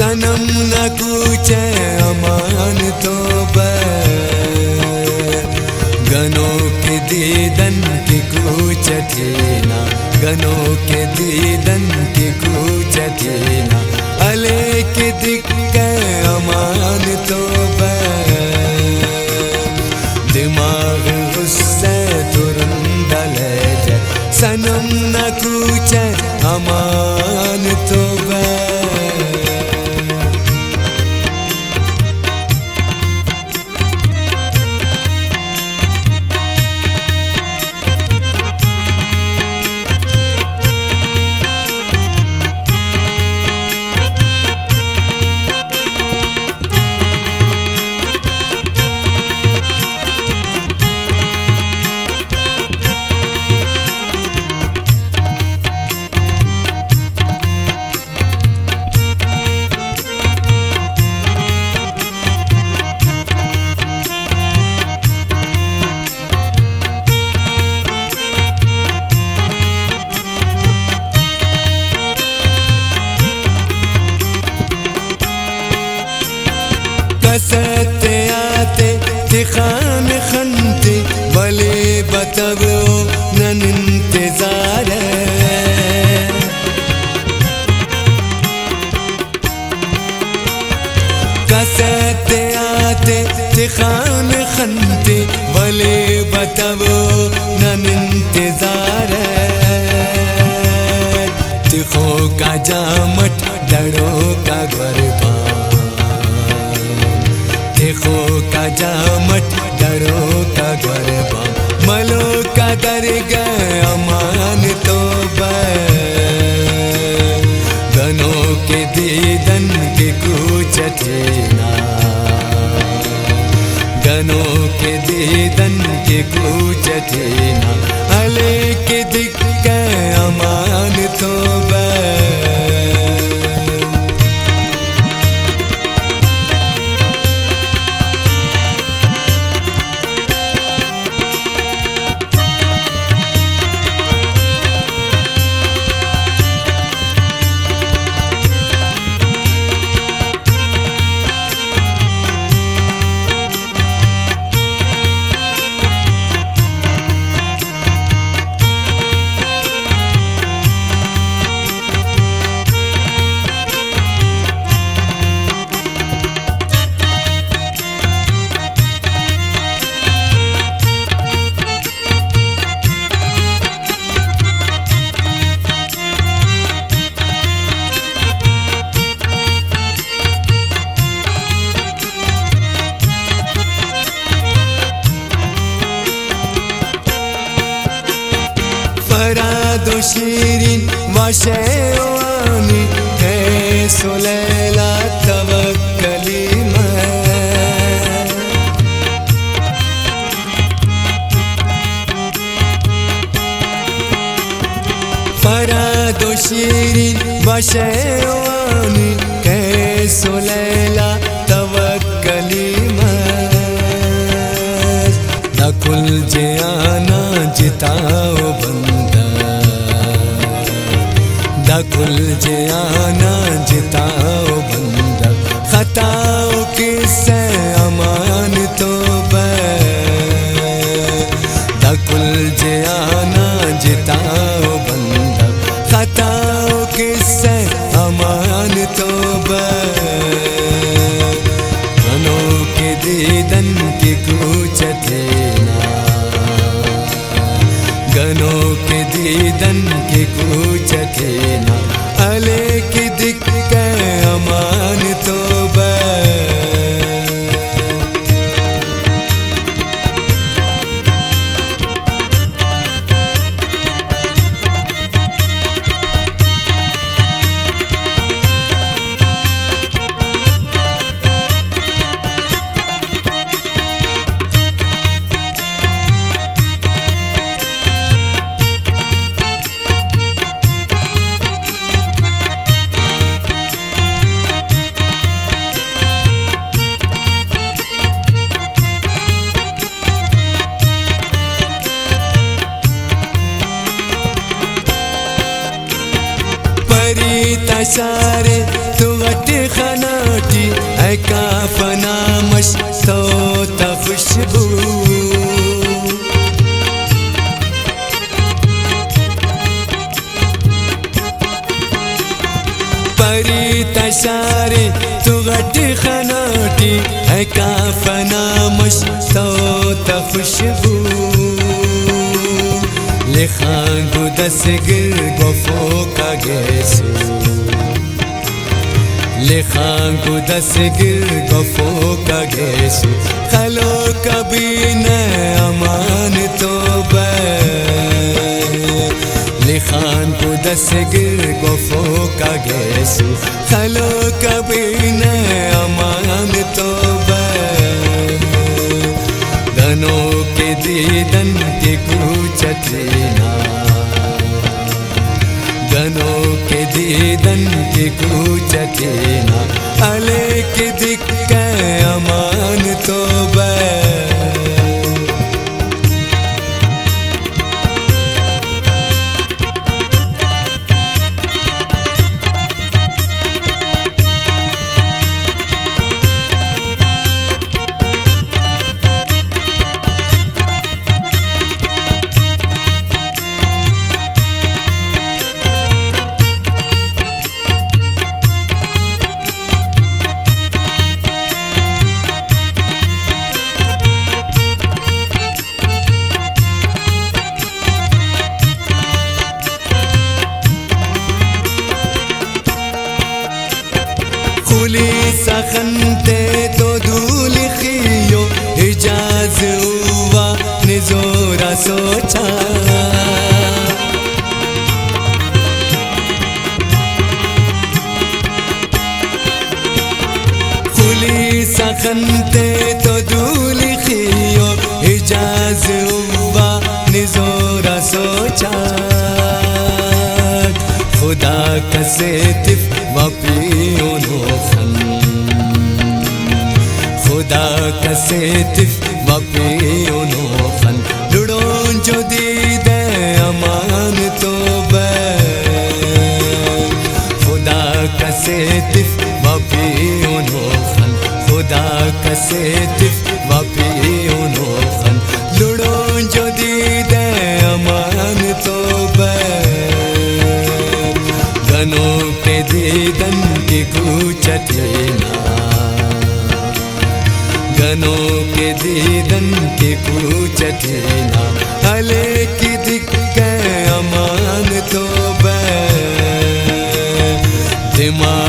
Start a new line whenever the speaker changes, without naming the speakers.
सनम न कूचे अमान तो गनों के दीदन की कूच थीना, गनों के दीदन की कूच थीना, अले के दिक्के अमान तो दिमाग गुस्से तुरंदल है सनम न कूचे अमान तो कसते आते तिखान खनते भले बतबो नन इंतजार कसते आते तिखान खनते भले बतबो नन इंतजार तिखो का जामट डरो का गरबा देखो का जामट डरो का गरबा मलो का दर गए अमान तो गनों के दीदन के कूच थीना, गनों के दीदन के कूच थीना, अले के दिक्के अमान तो फरादो शीरीन वशेवानी है सुलैला तवक्कली फरादो शीरीन वशेवानी है सुलैला तवक्कली दकुल जियाना जिताओ बंदा, दकुल जियाना जिताओ बंदा, खताओ किससे अमान तो दकुल जियाना जिताओ बंदा, खताओ किससे अमान तो गनों के दीदन की कूच थीना, गनों के दीदन की कूच थीना, अले की दिक्के अमान तो परी तशारे तू वट खन है काफना मशतोता खुशबू। परी तशारे तू गट खनाटी है काफना मशतोता खुशबू। लिखांगु दसगिर गफो का गेसू, लिखांगु दसगिर गफो का गेसू। खलो कभी न अमान तो लिखांगु दसगिर गफो का गेसू। खलो कभी न अमान तो गनों के दीदन के कूचटीना, गनों के दीदन के कूचटीना। अले की दिक्क अमान तो खुली सखनते तो धूल खियो इजाज हुआ निजोरा सोचा। खुली सखनते तो धूल खियो इजाज हुआ निजोरा सोचा। खुदा कसे तिफ वपियो नोखन, खुदा कसे तिफ वपियो नोखन। लुड़ों जो दीदे अमान तो खुदा कसे तिफ वपियो नोखन, खुदा कसे तिफ वपियो नोखन। लुड़ों जो दीदे अमान तो गनों के दीदन की कूचटीना, गनों के दीदन की कूचटीना। अले की दिक्क अमान तो दिमाग